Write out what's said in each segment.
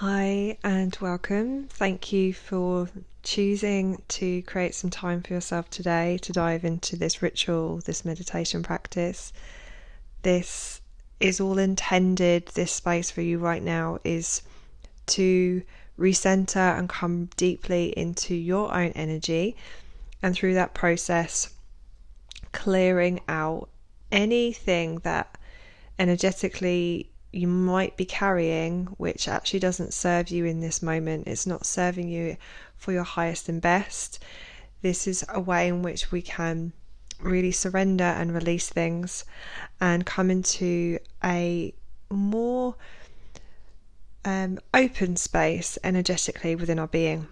Hi and welcome. Thank you for choosing to create some time for yourself today to dive into this ritual, this meditation practice. This is all intended, this space for you right now is to recenter and come deeply into your own energy, and through that process clearing out anything that energetically you might be carrying which actually doesn't serve you in this moment. It's not serving you for your highest and best. This is a way in which we can really surrender and release things and come into a more open space energetically within our being.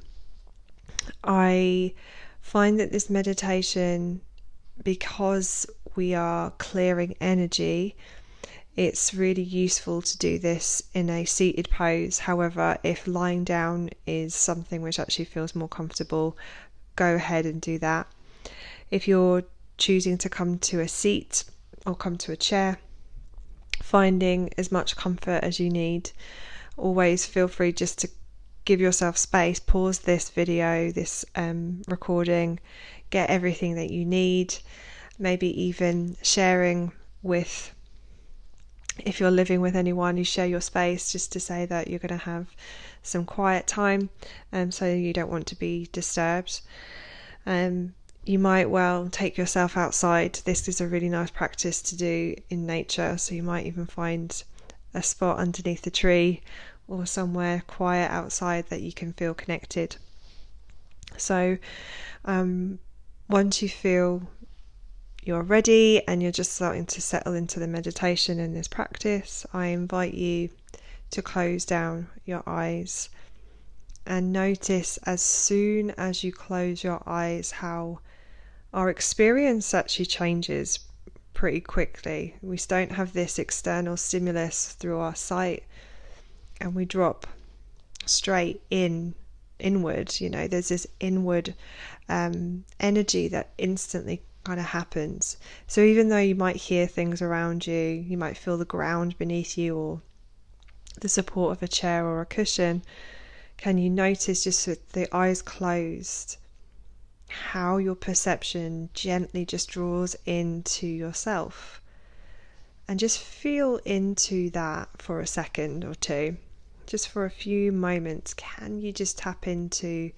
I find that this meditation, because we are clearing energy, it's really useful to do this in a seated pose. However, if lying down is something which actually feels more comfortable, go ahead and do that. If you're choosing to come to a seat or come to a chair, finding as much comfort as you need, always feel free just to give yourself space, pause this video, this recording, get everything that you need, maybe even sharing with, if you're living with anyone, you share your space, just to say that you're going to have some quiet time, so you don't want to be disturbed. You might well take yourself outside. This is a really nice practice to do in nature, so you might even find a spot underneath a tree or somewhere quiet outside that you can feel connected. So once you feel you're ready and you're just starting to settle into the meditation and this practice, I invite you to close down your eyes and notice, as soon as you close your eyes, how our experience actually changes pretty quickly. We don't have this external stimulus through our sight, and we drop straight inward. There's this inward energy that instantly kind of happens. So even though you might hear things around you, you might feel the ground beneath you or the support of a chair or a cushion, can you notice, just with the eyes closed, how your perception gently just draws into yourself? And just feel into that for a second or two, just for a few moments. Can you just tap into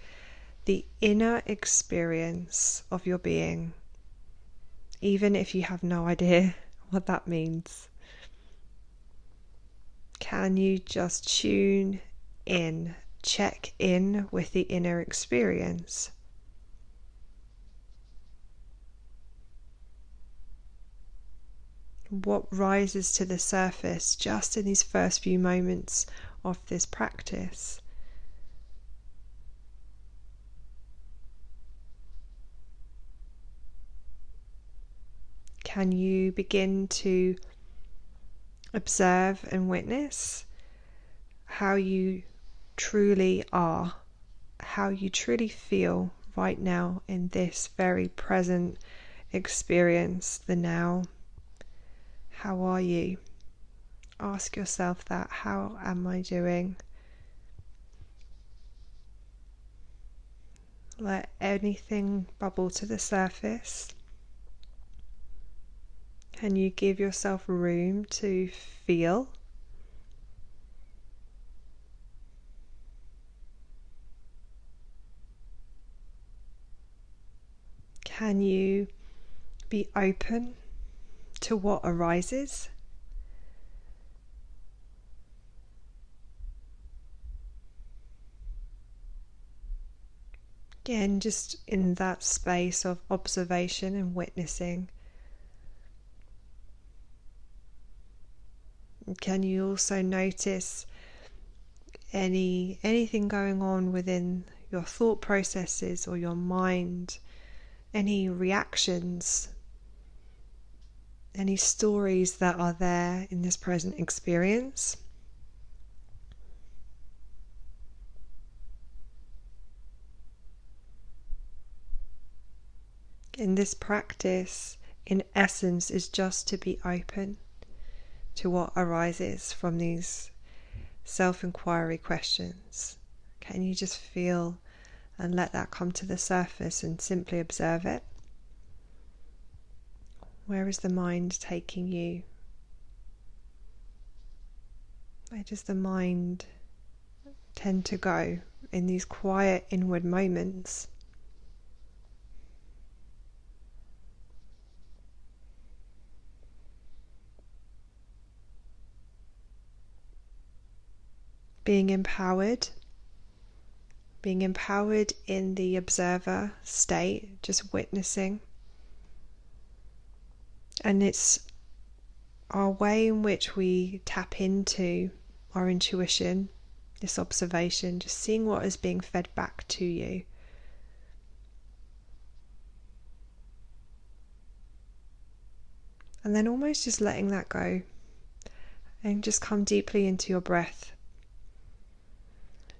the inner experience of your being, even if you have no idea what that means? Can you just tune in, check in with the inner experience? What rises to the surface just in these first few moments of this practice? Can you begin to observe and witness how you truly are, how you truly feel right now in this very present experience, the now? How are you? Ask yourself that. How am I doing? Let anything bubble to the surface. Can you give yourself room to feel? Can you be open to what arises? Again, just in that space of observation and witnessing. Can you also notice anything going on within your thought processes or your mind, any reactions, any stories that are there in this present experience? In this practice, in essence, is just to be open to what arises from these self-inquiry questions. Can you just feel and let that come to the surface and simply observe it? Where is the mind taking you? Where does the mind tend to go in these quiet inward moments? Being empowered in the observer state, just witnessing. And it's our way in which we tap into our intuition, this observation, just seeing what is being fed back to you. And then almost just letting that go and just come deeply into your breath.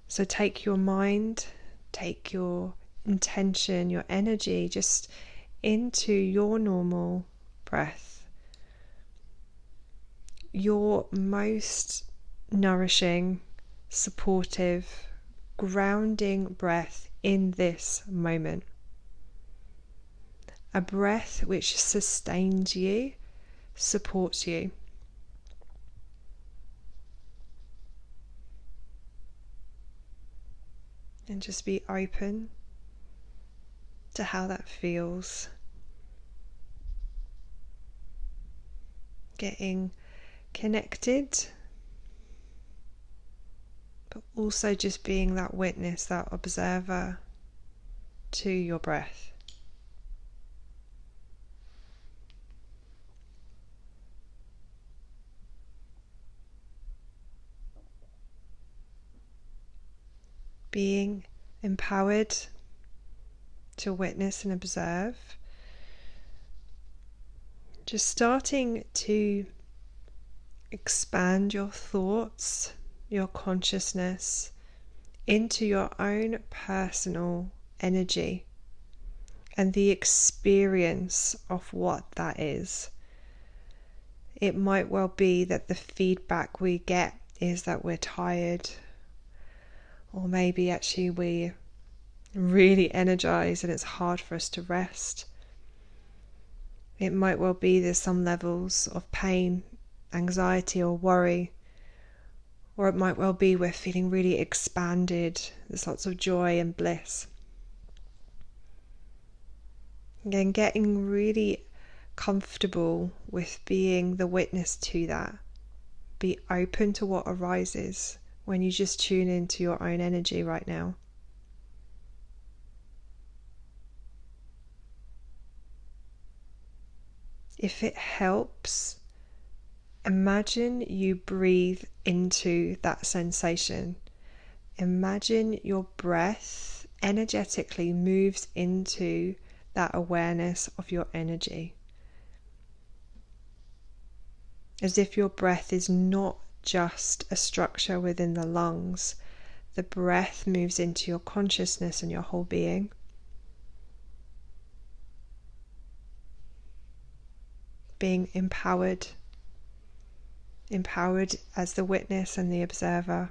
So take your mind, take your intention, your energy just into your normal breath. Your most nourishing, supportive, grounding breath in this moment. A breath which sustains you, supports you. And just be open to how that feels. Getting connected, but also just being that witness, that observer to your breath. Being empowered to witness and observe. Just starting to expand your thoughts, your consciousness into your own personal energy and the experience of what that is. It might well be that the feedback we get is that we're tired, or maybe actually we're really energized and it's hard for us to rest. It might well be there's some levels of pain, anxiety or worry, or it might well be we're feeling really expanded, there's lots of joy and bliss. Again, getting really comfortable with being the witness to that. Be open to what arises when you just tune into your own energy right now. If it helps, imagine you breathe into that sensation. Imagine your breath energetically moves into that awareness of your energy. As if your breath is not just a structure within the lungs. The breath moves into your consciousness and your whole being. Being empowered as the witness and the observer.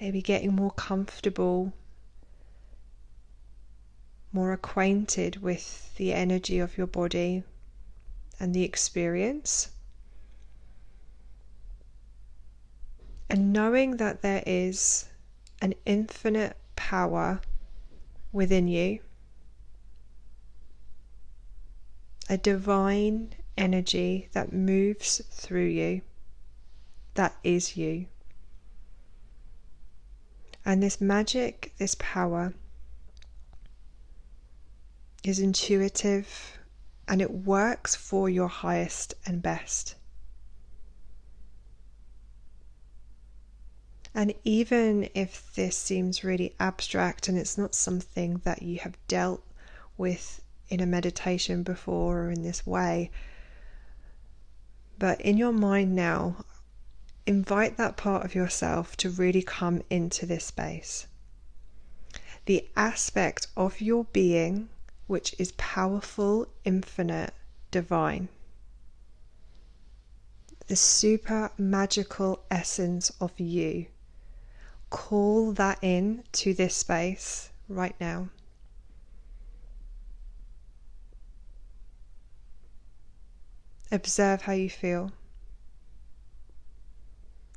Maybe getting more comfortable, more acquainted with the energy of your body and the experience. And knowing that there is an infinite power within you, a divine energy that moves through you, that is you. And this magic, this power, is intuitive and it works for your highest and best. And even if this seems really abstract and it's not something that you have dealt with in a meditation before or in this way, but in your mind now, invite that part of yourself to really come into this space. The aspect of your being which is powerful, infinite, divine. the super magical essence of you. Call that in to this space right now. Observe how you feel.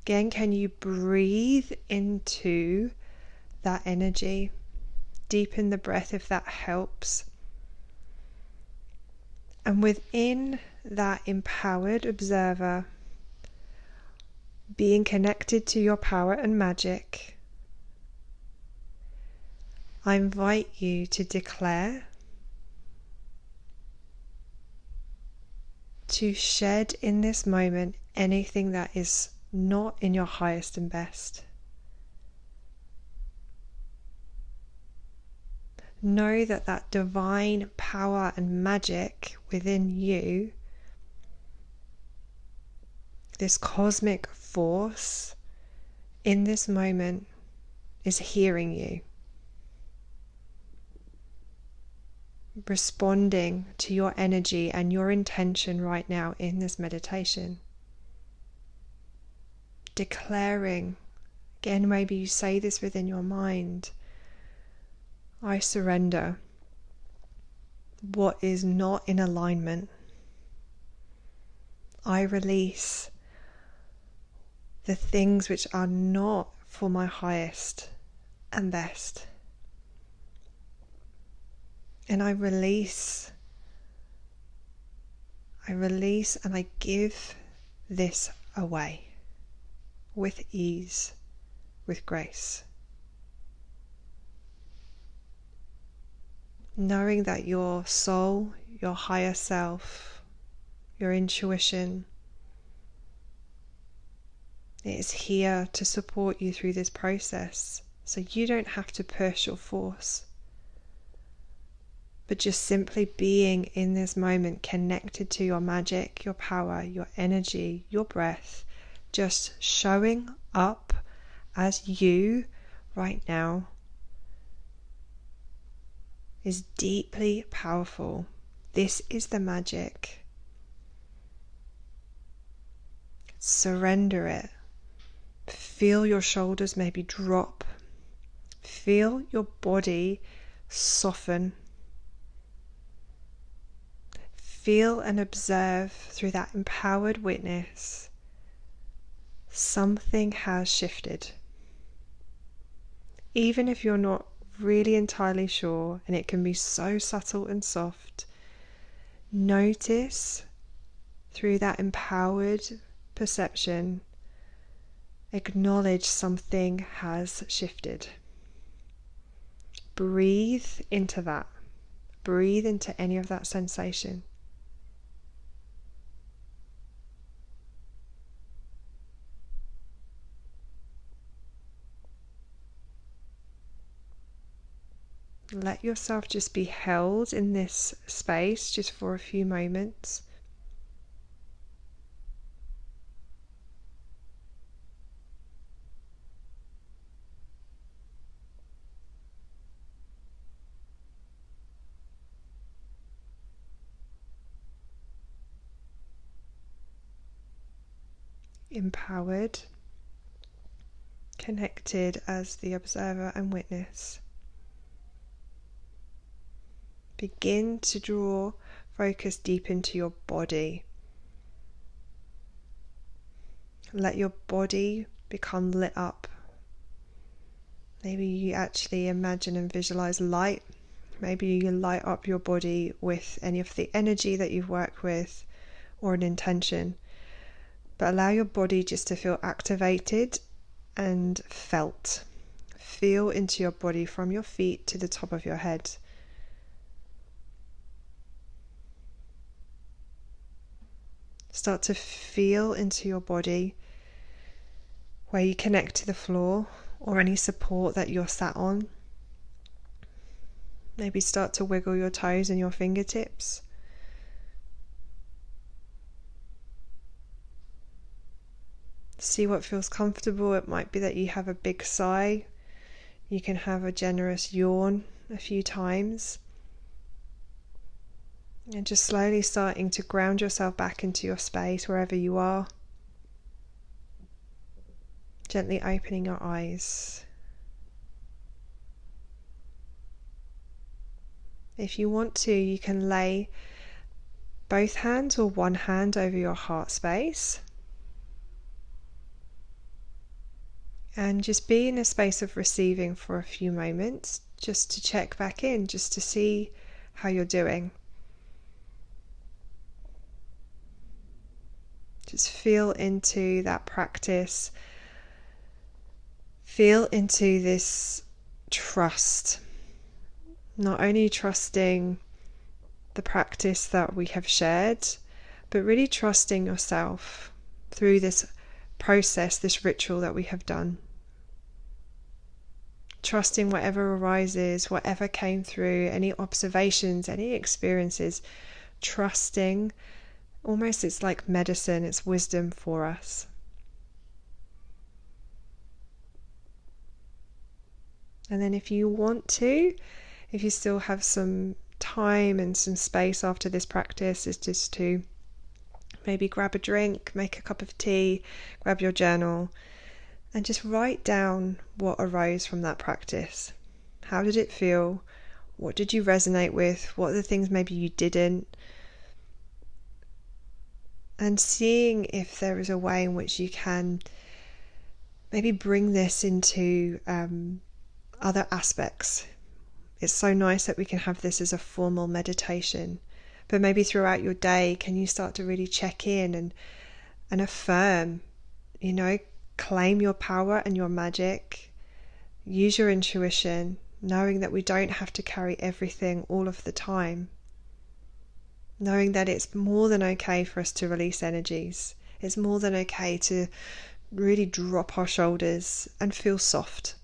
Again, can you breathe into that energy? Deepen the breath if that helps. And within that empowered observer, being connected to your power and magic, I invite you to declare, to shed in this moment anything that is not in your highest and best. Know that that divine power and magic within you, this cosmic force in this moment, is hearing you, responding to your energy and your intention right now in this meditation. Declaring, again, maybe you say this within your mind, I surrender what is not in alignment. I release the things which are not for my highest and best. And I release and I give this away with ease, with grace. Knowing that your soul, your higher self, your intuition is here to support you through this process. So you don't have to push or force, but just simply being in this moment, connected to your magic, your power, your energy, your breath, just showing up as you right now is deeply powerful. This is the magic. Surrender it. Feel your shoulders maybe drop. Feel your body soften. Feel and observe through that empowered witness. Something has shifted. Even if you're not really entirely sure, and it can be so subtle and soft, notice through that empowered perception, acknowledge something has shifted. Breathe into that. Breathe into any of that sensation. Let yourself just be held in this space just for a few moments. Empowered, connected as the observer and witness. Begin to draw focus deep into your body. Let your body become lit up. Maybe you actually imagine and visualize light. Maybe you light up your body with any of the energy that you've worked with or an intention. But allow your body just to feel activated and felt. Feel into your body from your feet to the top of your head. Start to feel into your body where you connect to the floor or any support that you're sat on. Maybe start to wiggle your toes and your fingertips. See what feels comfortable. It might be that you have a big sigh. You can have a generous yawn a few times. And just slowly starting to ground yourself back into your space wherever you are. Gently opening your eyes. If you want to, you can lay both hands or one hand over your heart space and just be in a space of receiving for a few moments, just to check back in, just to see how you're doing. Just feel into that practice. Feel into this trust. Not only trusting the practice that we have shared, but really trusting yourself through this process, this ritual that we have done. Trusting whatever arises, whatever came through, any observations, any experiences, trusting. Almost it's like medicine, it's wisdom for us. And then if you want to, if you still have some time and some space after this practice, is just to maybe grab a drink, make a cup of tea, grab your journal, and just write down what arose from that practice. How did it feel? What did you resonate with? What are the things maybe you didn't? And seeing if there is a way in which you can maybe bring this into other aspects. It's so nice that we can have this as a formal meditation, but maybe throughout your day, can you start to really check in and affirm, claim your power and your magic, use your intuition, knowing that we don't have to carry everything all of the time, knowing that it's more than okay for us to release energies. It's more than okay to really drop our shoulders and feel soft.